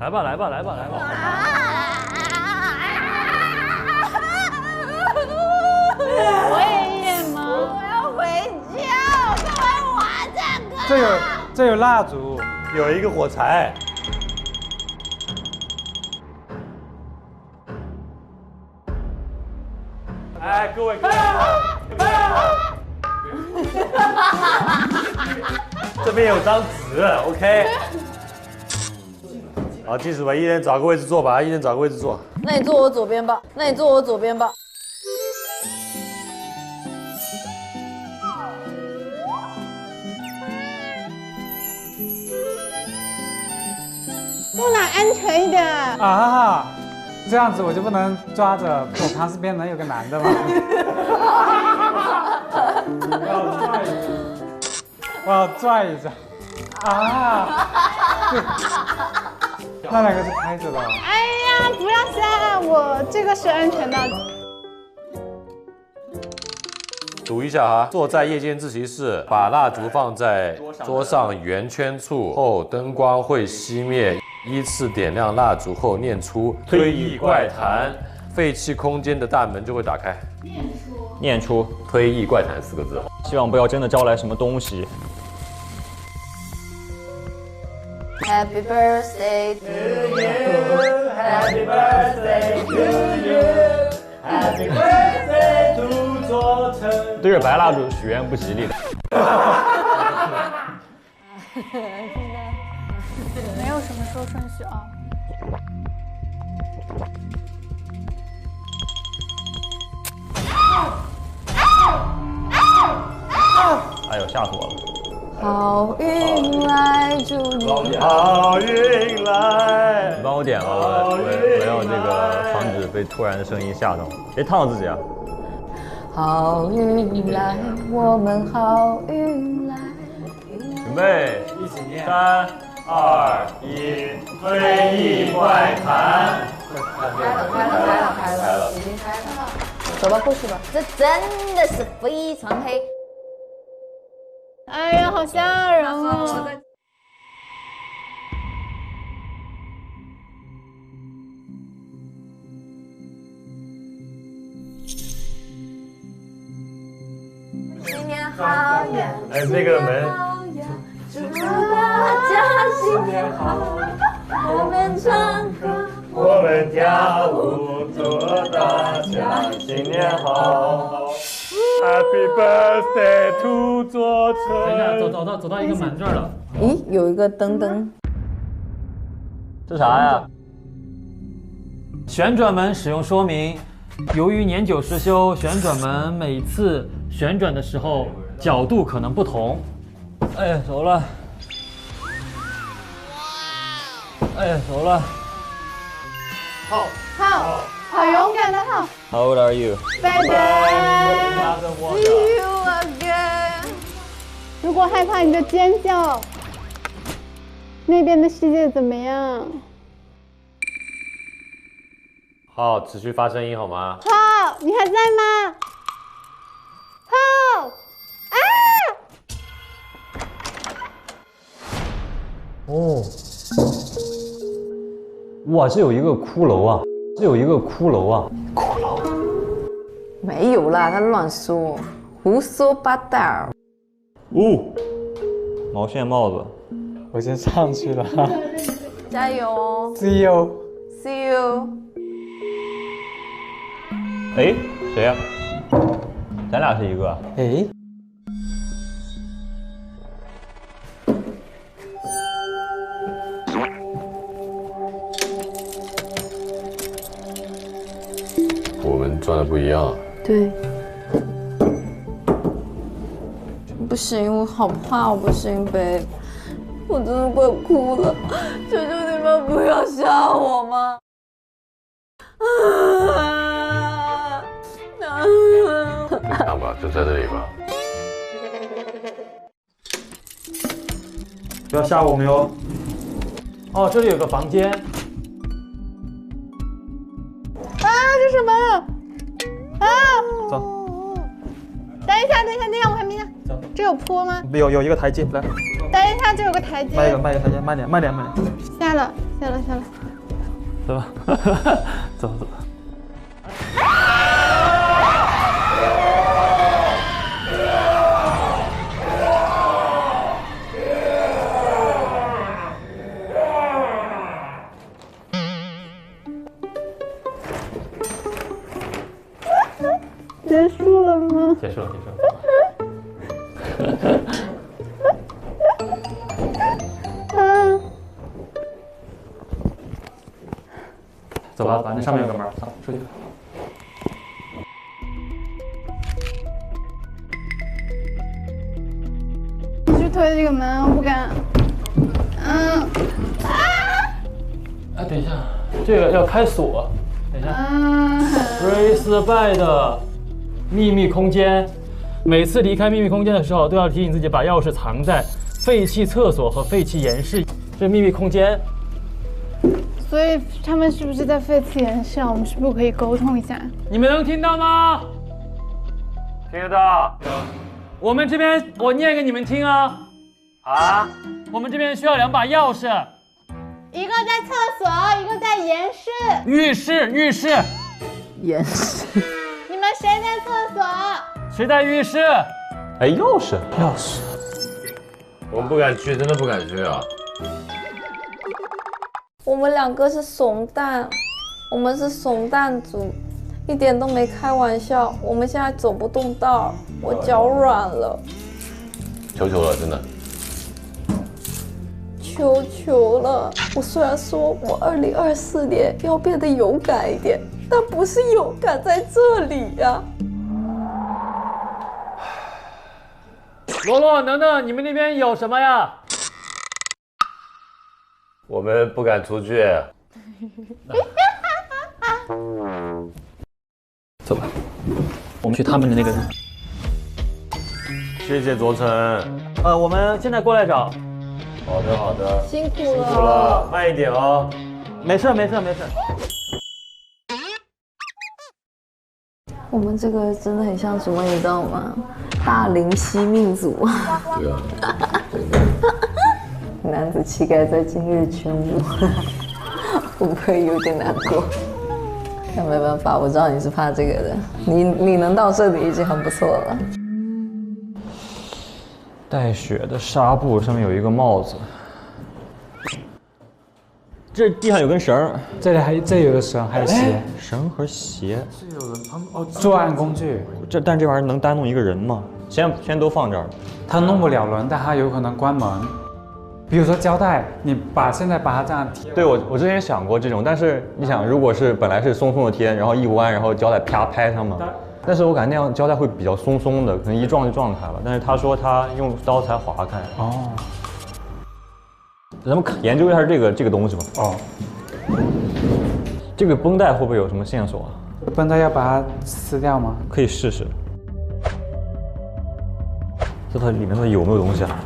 来吧，来吧，来吧，来吧！我也演吗？我要回家，我干嘛玩这个？这有蜡烛，有一个火柴。哎，各位，这边有张纸 ，OK。好，计时吧，一人找个位置坐吧，一人找个位置坐。那你坐我左边吧，那你坐我左边吧。不能安全一点。啊，这样子我就不能抓着我旁边能有个男的吗？我要拽一下。啊！那两个是开着的。哎呀，不要吓我，这个是安全的。读一下哈，坐在夜间自习室，把蜡烛放在桌上圆圈处后，灯光会熄灭，依次点亮蜡烛后念出“推意怪谈”，废弃空间的大门就会打开。念出“推意怪谈”4个字。希望不要真的招来什么东西。Happy birthday to you, Happy birthday to you, Happy birthday to 左成。对着白蜡烛许愿不吉利的。没有什么说顺序啊。哎呦，吓死我了！好运来祝你。好运来。你帮我点了，我要这个防止被突然的声音吓到，别烫着自己啊！好运来，我们好运来。准备，一起念，3、2、1，推意怪谈。开了，已经开了。走吧，过去吧。这真的是非常黑。哎呀，好吓人啊！新年好呀！哎，那个门。祝大家新年好！我们唱歌，我们跳舞，祝大家新年好。Happy birthday to 左成。等一下，走到一个门这儿了。咦，有一个灯灯。这啥呀？旋转门使用说明：由于年久失修，旋转门每次旋转的时候角度可能不同。哎，走了。哎，走了。好勇敢的浩 How old are you? ，baby。See you again。如果害怕你就尖叫。那边的世界怎么样？好，持续发声音好吗？浩，你还在吗？浩，啊！哦，哇，这有一个骷髅啊！没有啦，他乱说，胡说八道。毛线帽子。我先上去了。加油哦 See you。 ！See you。哎，谁呀？咱俩是一个。哎，我们转的不一样。对。不行，我好怕，我不行，babe。我真的快哭了，求求你们不要吓我吗？这样吧，就在这里吧。不要吓我们哟！哦，这里有个房间。啊，这什么？啊！走。等一下，我还没下。走。这有坡吗？有一个台阶，来，等一下，这有个台阶。慢一个台阶，慢点。下了。下来。走吧，走。结束了吗？结束了。啊，走吧，那上面有个门，走出去。你去推这个门，我不敢。哎，等一下，这个要开锁。等一下。Grace By 的秘密空间，每次离开秘密空间的时候，都要提醒自己把钥匙藏在废弃厕所和废弃岩室。这秘密空间。所以他们是不是在废弃岩室啊？我们是不是可以沟通一下？你们能听到吗？听得到。我们这边，我念给你们听啊。啊？我们这边需要2把钥匙。一个在厕所，一个在岩室。浴室。岩石。你们谁在厕所？谁在浴室？哎，钥匙。我们不敢去，真的不敢去啊。我们2个是怂蛋，我们是怂蛋族，一点都没开玩笑。我们现在走不动道，我脚软了，求了，真的。求了！我虽然说我2024年要变得勇敢一点，但不是勇敢在这里呀。罗、能能，你们那边有什么呀？我们不敢出去。走吧，我们去他们的那个。谢谢卓成。我们现在过来找。好的。辛苦辛苦了，慢一点哦。没事。我们这个真的很像什么，你知道吗？大龄惜命族。对啊。男子气概在今日全无，会不会有点难过？但没办法，我知道你是怕这个的，你能到这里已经很不错了。带血的纱布上面有一个帽子，这地上有根绳，这里有个绳，还有鞋，绳和鞋。作案工具。但这玩意儿能单弄一个人吗？先都放这儿。他弄不了人，但他有可能关门。比如说胶带，你现在把它这样贴。对，我之前想过这种，但是你想，如果是本来是松松的贴，然后一弯，然后胶带啪拍上嘛，但是我感觉那样胶带会比较松松的，可能一撞就撞开了。但是他说他用刀才划开。哦。咱们研究一下这个东西吧。哦。这个绷带会不会有什么线索啊？绷带要把它撕掉吗？可以试试。这它里面的有没有东西啊？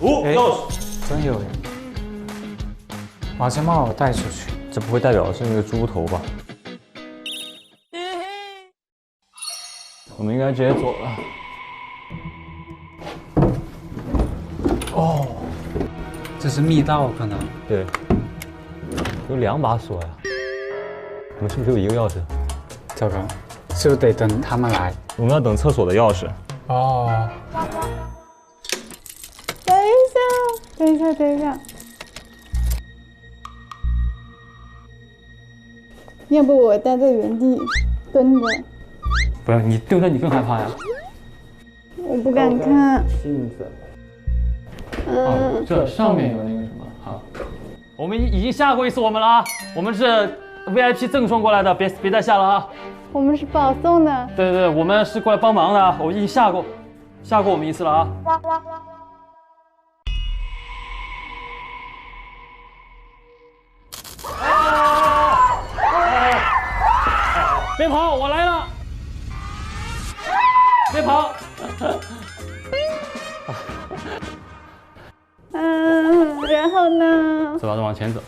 钥匙，真有耶！我先把我带出去。这不会代表是那个猪头吧？我们应该直接走了。哦，这是密道可能。对，有2把锁呀。我们是不是只有一个钥匙？这个是不是得等他们来？我们要等厕所的钥匙。哦。等一下，要不我待在原地蹲着？不用，你蹲着你更害怕呀。我不敢看。镜子。这上面有那个什么？好，我们已经下过一次我们了啊，我们是 VIP 赠送过来的，别再下了啊。我们是保送的。对，我们是过来帮忙的啊，我已经下过我们一次了啊。别跑，我来了！别跑！然后呢？走吧，往前走。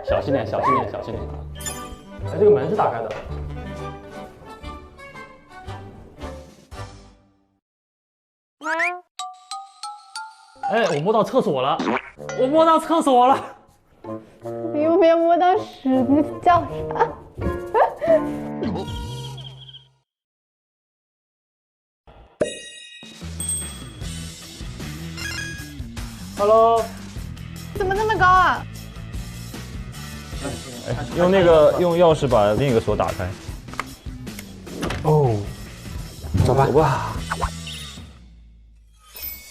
小心点，小心点，小心点。哎，这个门是打开的。哎，我摸到厕所了，我摸到厕所了。你又没有摸到屎，你叫啥？Hello， 怎么那么高啊？用钥匙把另一个锁打开。哦，走吧。哇，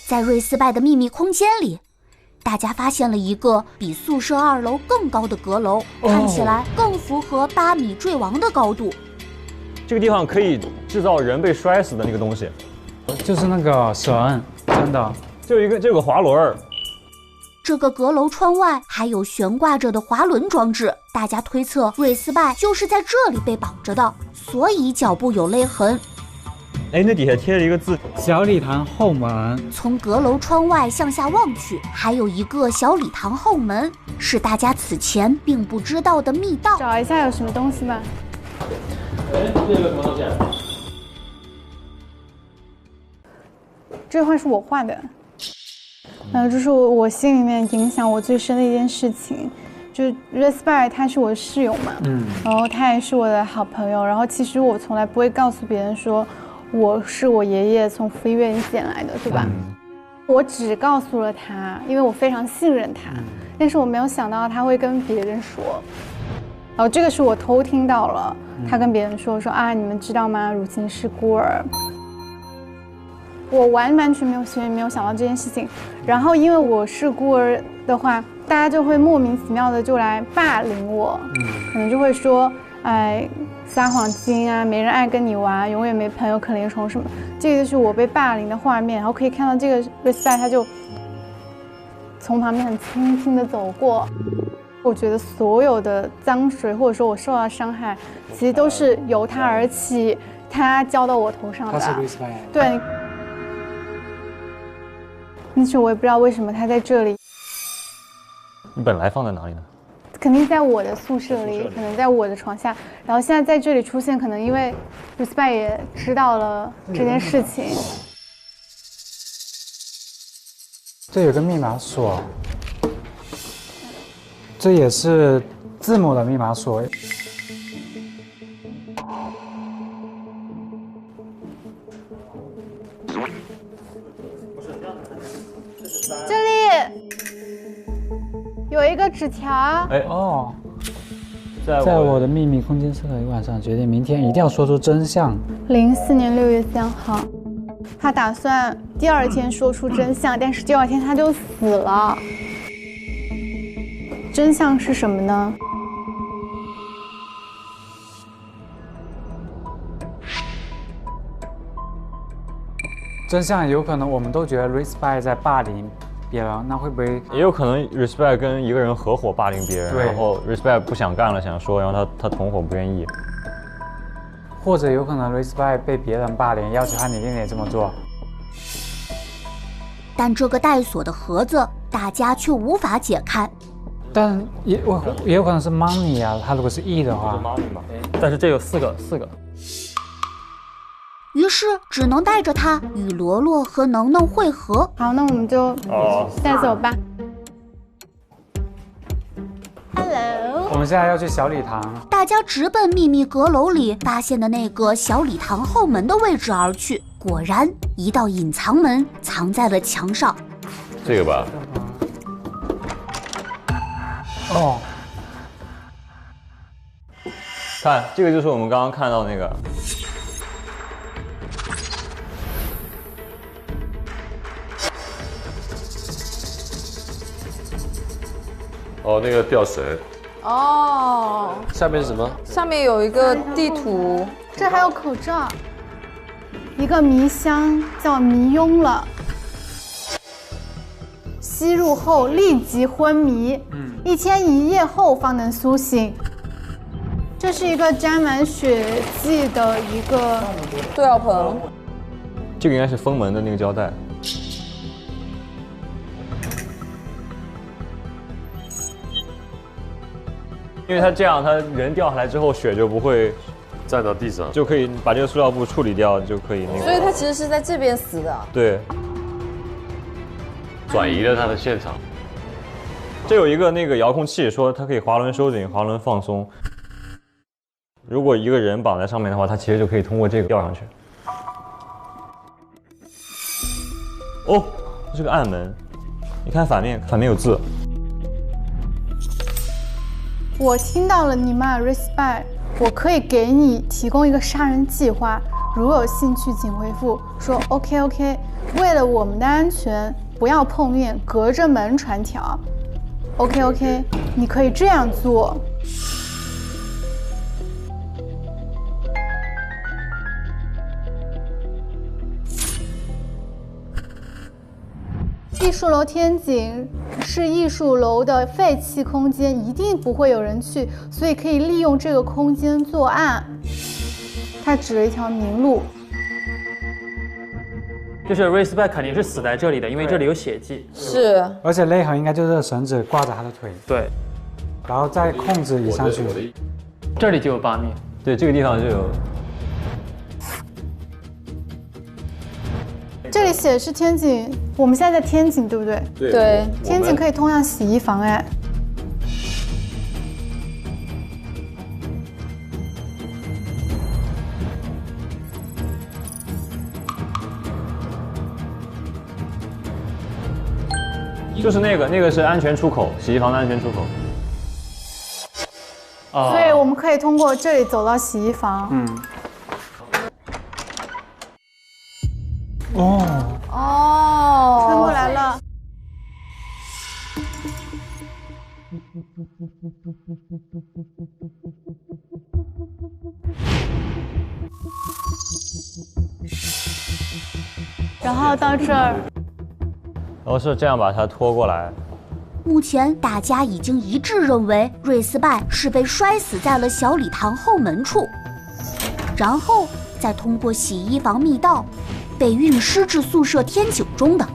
在瑞斯拜的秘密空间里，大家发现了一个比宿舍2楼更高的阁楼，看起来更符合8米坠亡的高度。这个地方可以制造人被摔死的那个东西，就是那个绳，真的。这有个滑轮儿。这个阁楼窗外还有悬挂着的滑轮装置，大家推测瑞斯拜就是在这里被绑着的，所以脚部有勒痕。哎，那底下贴了一个字：小礼堂后门。从阁楼窗外向下望去，还有一个小礼堂后门，是大家此前并不知道的密道。找一下有什么东西吧。哎，这个什么东西？这画是我画的。这是我心里面影响我最深的一件事情，就是 Respect 他是我的室友嘛，然后他也是我的好朋友，然后其实我从来不会告诉别人说我是我爷爷从福利院里捡来的，对吧？我只告诉了他，因为我非常信任他，但是我没有想到他会跟别人说，然后这个是我偷听到了，他跟别人说啊，你们知道吗？汝晴是孤儿。我完全没有想到这件事情，然后因为我是孤儿的话，大家就会莫名其妙的就来霸凌我，可能就会说，哎，撒谎精啊，没人爱跟你玩，永远没朋友，可怜虫什么，这个就是我被霸凌的画面。然后可以看到这个 Respect 他就从旁边很轻轻的走过。我觉得所有的脏水或者说我受到伤害，其实都是由他而起，他浇到我头上的。他是 Respect。对。但是我也不知道为什么他在这里。你本来放在哪里呢？肯定在我的宿舍里，可能在我的床下。然后现在在这里出现，可能因为 Respect 也知道了这件事情。这有个密码锁，这也是字母的密码锁。这里有一个纸条。哎哦，在我的秘密空间思考一晚上，决定明天一定要说出真相。04年6月3号，他打算第2天说出真相，但是第2天他就死了。真相是什么呢？真相有可能我们都觉得 Respect 在霸凌别人，那会不会也有可能 Respect 跟一个人合伙霸凌别人，对，然后 Respect 不想干了，想说，然后他同伙不愿意，或者有可能 Respect 被别人霸凌，要求他你一定得这么做。但这个带锁的盒子，大家却无法解开。但也有可能是 Money 啊，他如果是 E 的话，但是这有四个。于是只能带着他与罗罗和能能会合。好，那我们就带走吧。Hello， 我们现在要去小礼堂。大家直奔秘密阁楼里发现的那个小礼堂后门的位置而去。果然，一道隐藏门藏在了墙上。这个吧。哦，看这个就是我们刚刚看到那个。哦，那个吊绳。哦，下面是什么？上面有一个地图，这还有口罩，一个迷香叫迷庸了，吸入后立即昏迷，1天1夜后方能苏醒。这是一个沾满血迹的一个对药盆，这个应该是封门的那个胶带。因为他这样，他人掉下来之后，血就不会站到地上，就可以把这个塑料布处理掉，就可以那个。所以他其实是在这边死的。对，转移了他的现场。这有一个那个遥控器，说它可以滑轮收紧、滑轮放松。如果一个人绑在上面的话，它其实就可以通过这个吊上去。哦，这是个暗门，你看反面有字。我听到了你骂 respect， 我可以给你提供一个杀人计划，如有兴趣请回复说 OK， 为了我们的安全，不要碰面，隔着门传条。OK， 你可以这样做。艺术楼天井是艺术楼的废弃空间，一定不会有人去，所以可以利用这个空间作案。他指了一条明路，就是 respect 肯定是死在这里的，因为这里有血迹。是，而且勒痕应该就是绳子挂着他的腿，对，然后再控制移上去。这里就有8米。对，这个地方就有。这里写的是天井，我们现在在天井，对不对？对，天井可以通向洗衣房，哎。就是那个是安全出口，洗衣房的安全出口。所以我们可以通过这里走到洗衣房。穿过来了。然后到这儿。然后是这样把它拖过来。目前大家已经一致认为瑞斯拜是被摔死在了小礼堂后门处，然后再通过洗衣房密道被运尸至宿舍天井中的。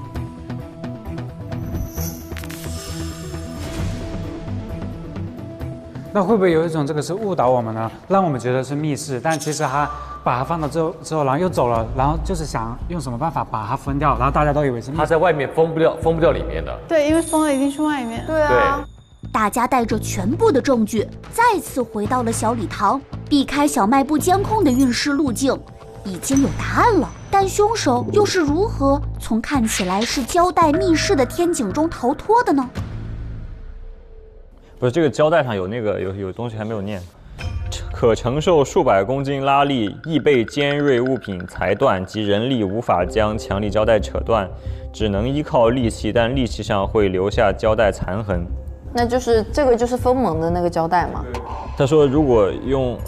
那会不会有一种这个是误导我们呢？让我们觉得是密室，但其实他把它放了之后，然后又走了，然后就是想用什么办法把它封掉，然后大家都以为是密室。他在外面封不掉里面的。对，因为封了一定是外面。对啊。大家带着全部的证据，再次回到了小礼堂，避开小卖部监控的运尸路径，已经有答案了。但凶手又是如何从看起来是胶带密室的天井中逃脱的呢？不是，这个胶带上有那个有东西还没有念。可承受数百公斤拉力，易被尖锐物品裁断及人力无法将强力胶带扯断，只能依靠利器，但利器上会留下胶带残痕。那就是这个就是封蒙的那个胶带嘛。他说，如果用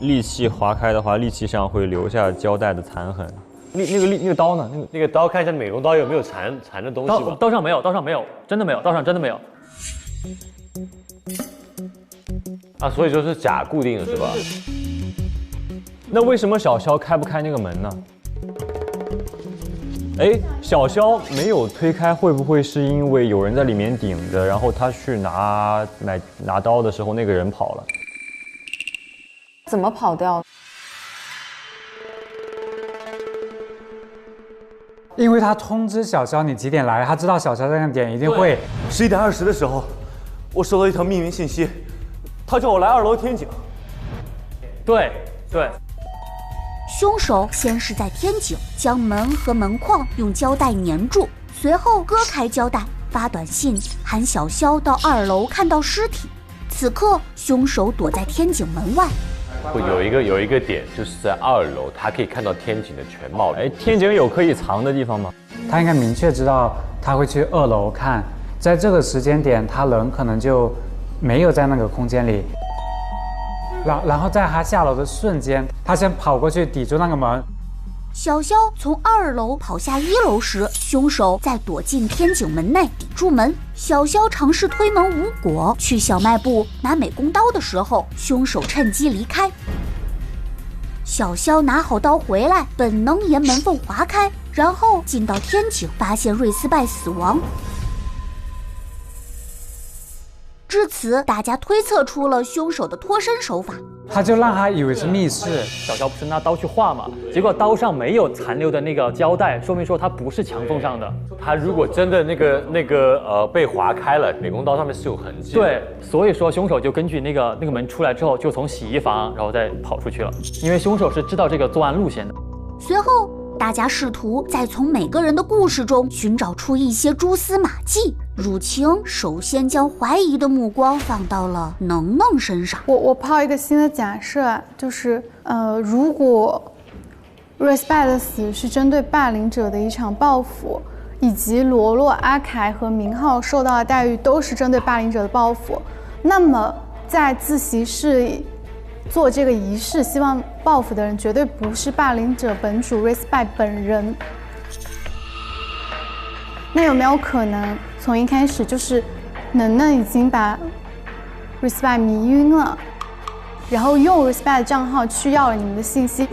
利器划开的话，利器上会留下胶带的残痕。那个刀呢？那个刀，看一下美容刀有没有残的东西吧。刀上没有，真的没有，刀上真的没有。啊，所以说是假固定的是吧？那为什么小肖开不开那个门呢？哎，小肖没有推开，会不会是因为有人在里面顶着，然后他去拿刀的时候，那个人跑了？怎么跑掉？因为他通知小肖你几点来，他知道小肖在那个点一定会。11点20的时候，我收到一条匿名信息，他叫我来2楼天井。对。凶手先是在天井将门和门框用胶带粘住，随后割开胶带，发短信喊小肖到2楼看到尸体。此刻，凶手躲在天井门外。有一个点，就是在2楼，他可以看到天井的全貌。哎，天井有可以藏的地方吗？他应该明确知道他会去2楼看，在这个时间点，他人可能就没有在那个空间里。然后在他下楼的瞬间，他先跑过去抵住那个门。小肖从2楼跑下1楼时，凶手在躲进天井门内抵住门。小肖尝试推门无果，去小卖部拿美工刀的时候，凶手趁机离开。小肖拿好刀回来，本能沿门缝划开，然后进到天井，发现瑞斯拜死亡。至此，大家推测出了凶手的脱身手法。他就让他以为是密室。小乔不是拿刀去划嘛，结果刀上没有残留的那个胶带，说明说它不是墙缝上的。他如果真的被划开了，美工刀上面是有痕迹的。对，所以说凶手就根据那个门出来之后，就从洗衣房然后再跑出去了，因为凶手是知道这个作案路线的。随后，大家试图再从每个人的故事中寻找出一些蛛丝马迹。汝晴首先将怀疑的目光放到了能能身上。我抛一个新的假设，就是如果 Respect 的死是针对霸凌者的一场报复，以及罗罗、阿凯和明浩受到的待遇都是针对霸凌者的报复，那么在自习室里做这个仪式希望报复的人绝对不是霸凌者本主 Respect 本人。那有没有可能从一开始就是能能已经把 Respect 迷晕了，然后用 Respect 的账号去要了你们的信息？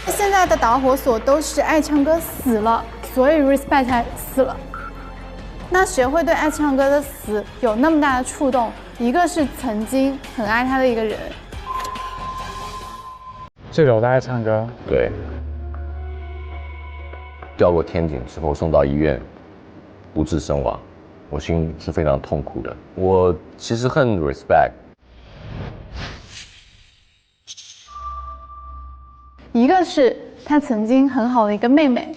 现在的导火索都是爱唱歌死了，所以 Respect 才死了。那谁会对爱唱歌的死有那么大的触动？一个是曾经很爱他的一个人，坠楼的爱唱歌，对，掉过天井之后送到医院，不治身亡，我心是非常痛苦的。我其实恨 Respect， 一个是他曾经很好的一个妹妹，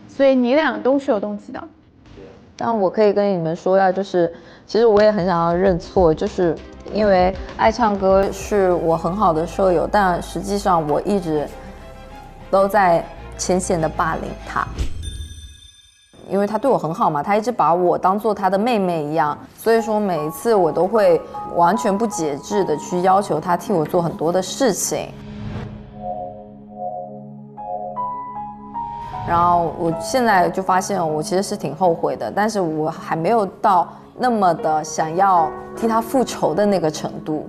所以你俩都是有动机的。但我可以跟你们说呀，就是其实我也很想要认错，就是因为爱唱歌是我很好的舍友，但实际上我一直都在浅显的霸凌他，因为他对我很好嘛，他一直把我当做他的妹妹一样，所以说每一次我都会完全不节制的去要求他替我做很多的事情。然后我现在就发现我其实是挺后悔的，但是我还没有到那么的想要替他复仇的那个程度。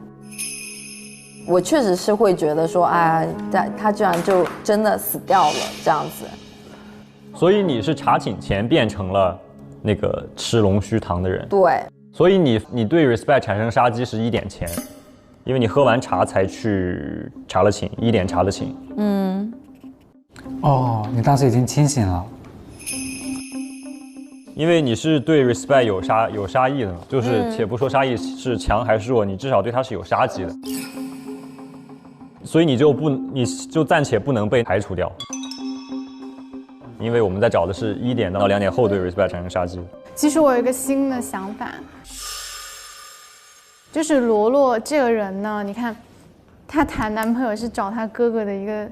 我确实是会觉得说，哎，他居然就真的死掉了这样子。所以你是查寝前变成了那个吃龙须糖的人。对。所以你对 Respect 产生杀机是1点前，因为你喝完茶才去查了寝，1点查了寝。嗯。哦，你当时已经清醒了。因为你是对 Respect 有杀意的嘛，就是且不说杀意是强还是弱，你至少对他是有杀机的，所以你就暂且不能被排除掉，因为我们在找的是1点到2点后对 Respect 产生杀机。其实我有一个新的想法，就是罗罗这个人呢，你看，她谈男朋友是找她哥哥的一个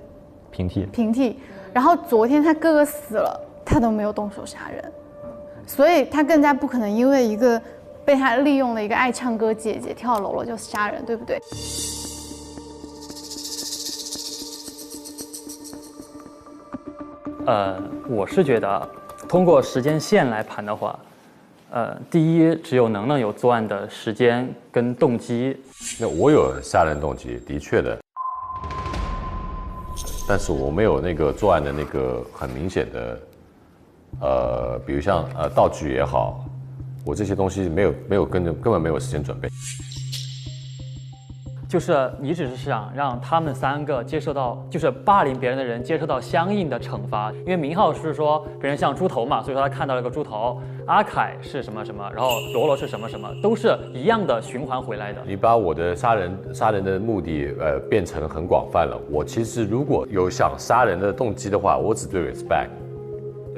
平替，然后昨天她哥哥死了，她都没有动手杀人，所以她更加不可能因为一个被她利用的一个爱唱歌姐姐跳楼了就杀人，对不对？我是觉得通过时间线来盘的话，第一，只有能能有作案的时间跟动机。那我有杀人动机，的确的，但是我没有那个作案的那个很明显的，比如像道具也好，我这些东西没有根本没有时间准备。就是你只是想让他们3个接受到，就是霸凌别人的人接受到相应的惩罚。因为明浩是说别人像猪头嘛，所以说他看到了个猪头。阿凯是什么什么，然后罗罗是什么什么，都是一样的循环回来的。你把我的杀人的目的变成很广泛了。我其实如果有想杀人的动机的话，我只对 Respect，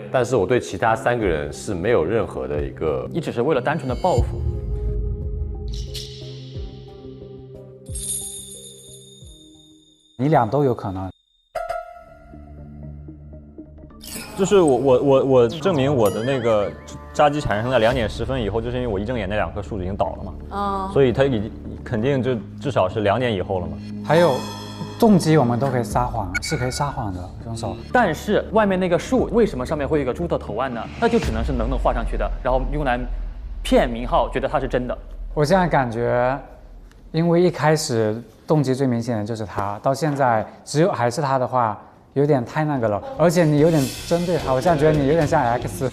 但是我对其他3个人是没有任何的一个。你只是为了单纯的报复。你俩都有可能。就是我证明我的那个杀机产生在2点10分以后，就是因为我一睁眼那2棵树已经倒了嘛，所以他肯定就至少是2点以后了嘛。还有动机我们都可以撒谎，是可以撒谎的凶手。但是外面那个树为什么上面会有一个猪的头案呢？那就只能是能画上去的，然后用来骗明浩觉得它是真的。我现在感觉，因为一开始动机最明显的就是他，到现在只有还是他的话，有点太那个了，而且你有点针对他，我现在觉得你有点像 X。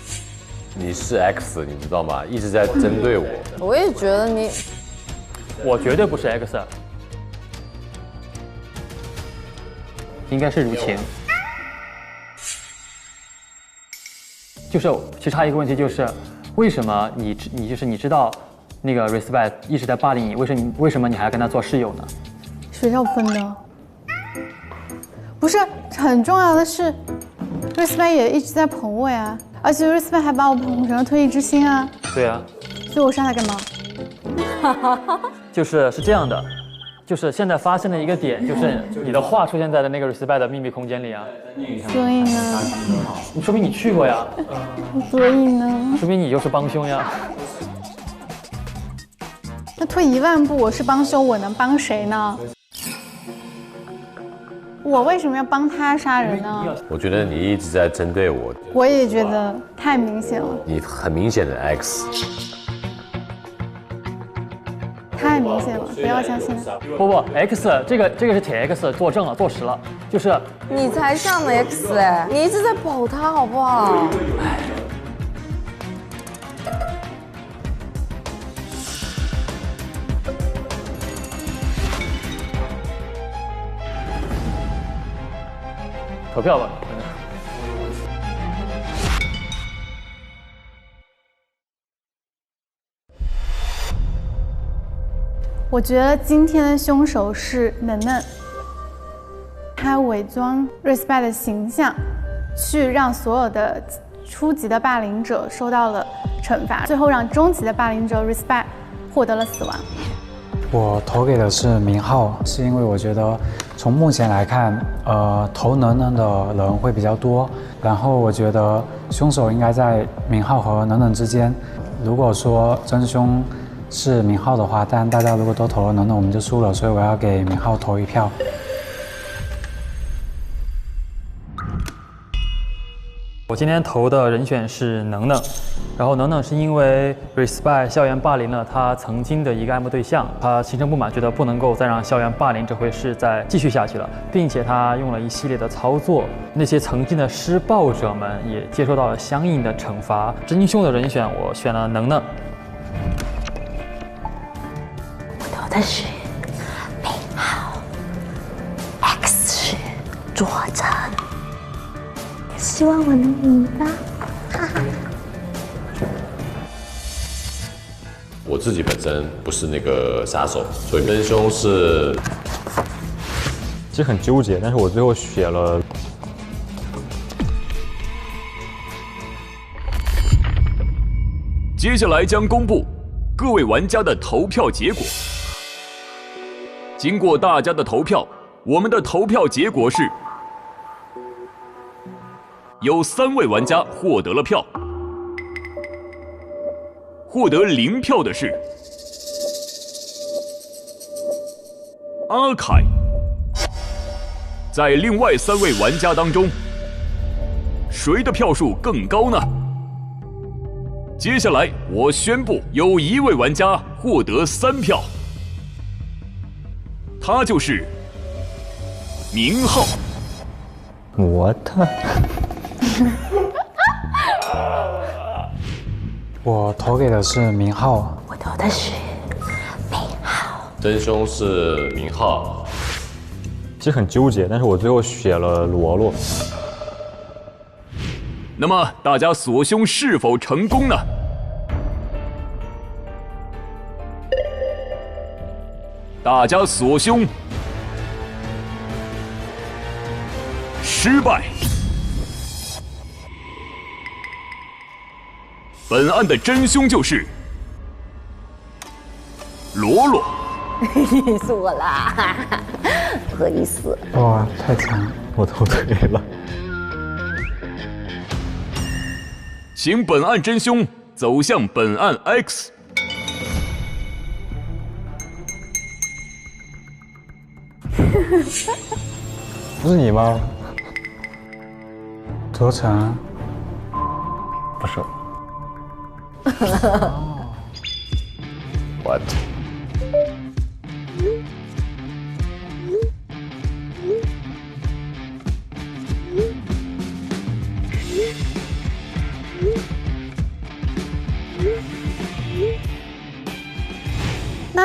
你是 X， 你知道吗？一直在针对我。我也觉得你，我绝对不是 X， 应该是如晴。就是其实还有一个问题就是，为什么你知道那个 Respect 一直在霸凌你，为什么你还要跟他做室友呢？学校分的，不是很重要的是 ，Respect 也一直在捧我呀，而且 Respect 还把我捧成了退役之星啊。对啊，所以我杀他干嘛？是这样的，就是现在发生的一个点，就是你的画出现在了那个 Respect 的秘密空间里啊。所以呢？你说明你去过呀。所以呢？说明你就是帮凶呀。那退1万步，我是帮凶，我能帮谁呢？我为什么要帮他杀人呢？我觉得你一直在针对我。我也觉得太明显了。你很明显的 X。太明显了，不要相信。不 ，X 这个是铁 X 作证了，坐实了，就是你才像的 X 哎，你一直在保他好不好？投票吧。我觉得今天的凶手是能能，他伪装 Respect 的形象，去让所有的初级的霸凌者受到了惩罚，最后让中级的霸凌者 Respect 获得了死亡。我投给的是明浩，是因为我觉得从目前来看，投能能的人会比较多，然后我觉得凶手应该在明浩和能能之间。如果说真凶是明浩的话，但大家如果都投了能能，我们就输了，所以我要给明浩投1票。我今天投的人选是能能，然后能能是因为 Respect 校园霸凌了他曾经的一个爱慕对象，他心生不满，觉得不能够再让校园霸凌这回事再继续下去了，并且他用了一系列的操作，那些曾经的施暴者们也接受到了相应的惩罚。真凶的人选我选了能能。投的是明浩 ，X 是卓成。希望我能赢吧，哈哈。我自己本身不是那个杀手，所以真凶是。其实很纠结，但是我最后选了。接下来将公布各位玩家的投票结果。经过大家的投票，我们的投票结果是。有3位玩家获得了票，获得0票的是阿凯。在另外3位玩家当中，谁的票数更高呢？接下来我宣布，有1位玩家获得3票，他就是明浩。我的。我投给的是明浩，我投的是明浩。真凶是明浩。其实很纠结，但是我最后选了罗罗。那么大家锁凶是否成功呢？大家锁凶失败。本案的真凶就是罗罗。是我啦，不好意思。哇，太强，我投对了。请本案真凶走向本案 X。不是你吗？卓成。不是。What？ 《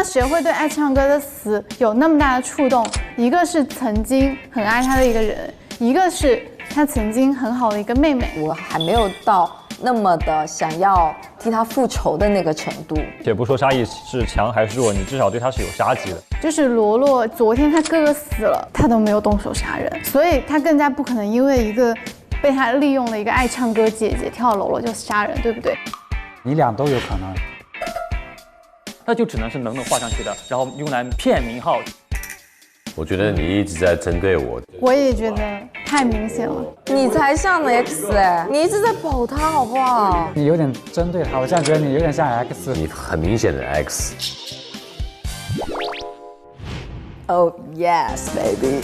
谁会对爱唱歌的死有那么大的触动？一个是曾经很爱他的一个人，一个是他曾经很好的一个妹妹。我还没有到那么的想要替他复仇的那个程度。且不说杀意是强还是弱，你至少对他是有杀机的。就是罗罗昨天他哥哥死了，他都没有动手杀人，所以他更加不可能因为一个被他利用的一个爱唱歌姐姐跳楼了就杀人，对不对？你俩都有可能。那就只能是能画上去的，然后用来骗名号。我觉得你一直在针对我。我也觉得太明显了。你才像 X 哎，你一直在保他好不好？你有点针对他，我现在觉得你有点像 X。你很明显的 X。Oh yes, baby 。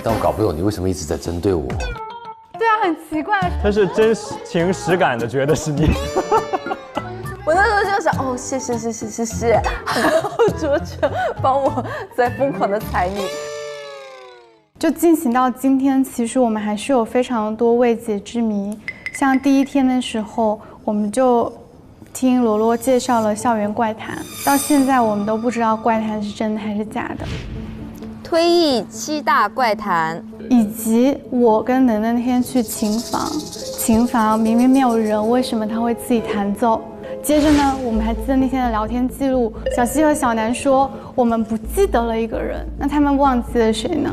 但我搞不懂你为什么一直在针对我。对啊，很奇怪。他是真情实感的觉得是你。我那时候就想，哦，谢谢，卓哲帮我在疯狂的踩你。就进行到今天，其实我们还是有非常多未解之谜。像第一天的时候，我们就听罗罗介绍了校园怪谈，到现在我们都不知道怪谈是真的还是假的。推忆7大怪谈，以及我跟能能那天去琴房明明没有人，为什么他会自己弹奏？接着呢，我们还记得那天的聊天记录，小西和小南说我们不记得了一个人，那他们忘记了谁呢？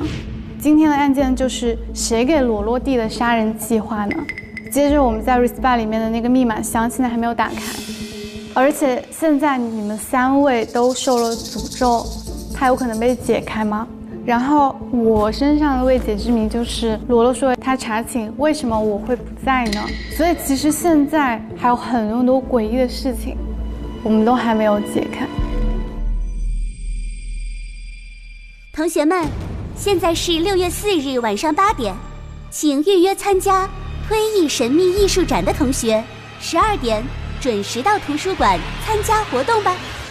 今天的案件就是谁给罗罗递的杀人计划呢？接着我们在 Respect 里面的那个密码箱现在还没有打开，而且现在你们3位都受了诅咒，它有可能被解开吗？然后我身上的未解之谜就是罗罗说他查寝，为什么我会不在呢？所以其实现在还有很多诡异的事情，我们都还没有解开。同学们，现在是6月4日晚上8点，请预约参加推忆神秘艺术展的同学，12点准时到图书馆参加活动吧。